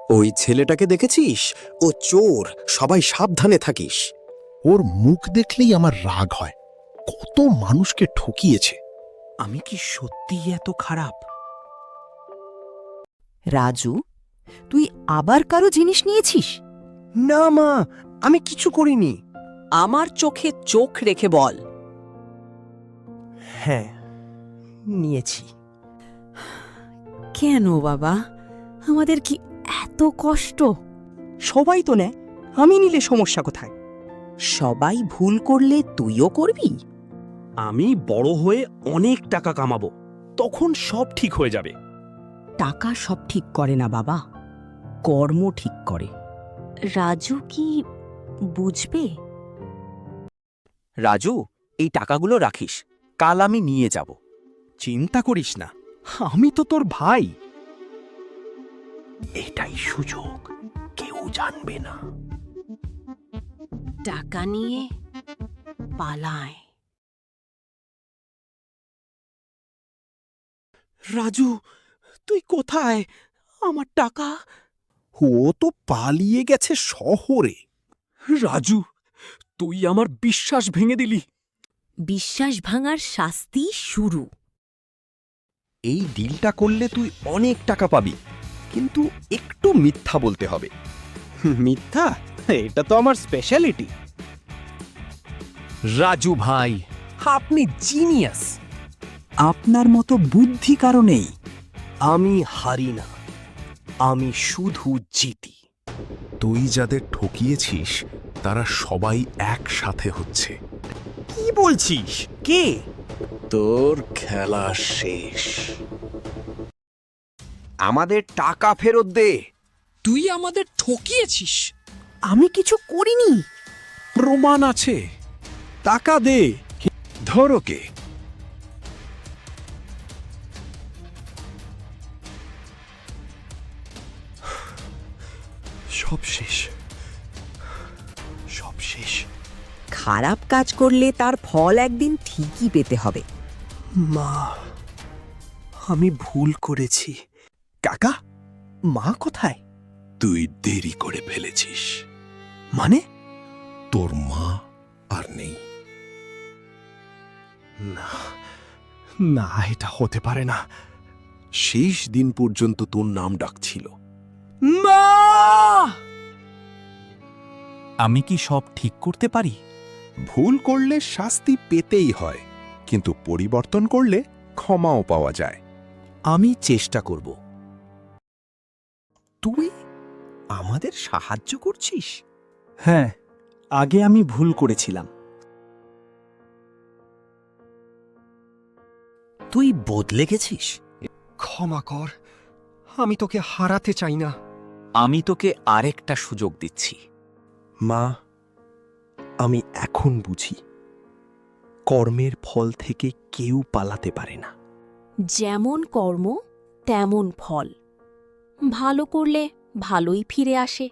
ওই ছেলেটাকে দেখেছিস? ও চোর, সবাই সাবধানে থাকিস। ওর মুখ দেখলেই আমার রাগ হয়। কত মানুষকে ঠকিয়েছে। আমি কি সত্যিই এত খারাপ? রাজু, তুই আবার কারো জিনিস নিয়েছিস? না মা, আমি কিছু করিনি। আমার চোখে চোখ রেখে বল। হ্যাঁ, নিয়েছি। কেন বাবা, আমাদের কি এত কষ্ট? সবাই তো নেয়, আমি নিলে সমস্যা কোথায়? সবাই ভুল করলে তুইও করবি? আমি বড় হয়ে অনেক টাকা কামাবো, তখন সব ঠিক হয়ে যাবে। টাকা সব ঠিক করে না বাবা, কর্ম ঠিক করে। রাজু কি বুঝবে? রাজু, এই টাকাগুলো রাখিস, কাল আমি নিয়ে যাব। চিন্তা করিস না, আমি তো তোর ভাই। এটাই সুযোগ, কেউ জানবে না। টাকা নিয়ে পালায়। রাজু, তুই কোথায়? আমার টাকা? ও তো পালিয়ে গেছে শহরে। রাজু, তুই আমার বিশ্বাস ভেঙে দিলি। বিশ্বাস ভাঙার শাস্তি শুরু। এই ডিলটা করলে তুই অনেক টাকা পাবি, কিন্তু একটু মিথ্যা বলতে হবে। মিথ্যা? এটা তো আমার স্পেশালিটি। রাজু ভাই, আপনি জিনিয়াস। আপনার মতো বুদ্ধি কারণেই আমি হারি না, আমি শুধু জিতি। তুই যাদের ঠকিয়েছিস তারা সবাই একসাথে হচ্ছে। কি বলছিস? কে? তোর খেলা শেষ। আমাদের টাকা ফেরত দে। তুই আমাদের ঠকিয়েছিস। আমি কিছু করিনি। প্রমাণ আছে, টাকা দে। ধরো কে? সব শেষ, সব শেষ। খারাপ কাজ করলে তার ফল একদিন ঠিকই পেতে হবে। মা, আমি ভুল করেছি। কাকা, মা কোথায়? তুই দেরি করে ফেলেছিস। মানে? তোর মা আর নেই। না না, এটা হতে পারে না। শেষ দিন পর্যন্ত তোর নাম ডাকছিল। মা! আমি কি সব ঠিক করতে পারি? ভুল করলে শাস্তি পেতেই হয়, কিন্তু পরিবর্তন করলে ক্ষমাও পাওয়া যায়। আমি চেষ্টা করব। তুই আমাদের সাহায্য করছিস? হ্যাঁ, আগে আমি ভুল করেছিলাম। তুই বদলে গেছিস। ক্ষমা কর, আমি তোকে হারাতে চাই না। আমি তোকে আরেকটা সুযোগ দিচ্ছি। মা, আমি এখন বুঝি, কর্মের ফল থেকে কেউ পালাতে পারে না। যেমন কর্ম তেমন ফল। ভালো করলে ভালোই ফিরে আসে।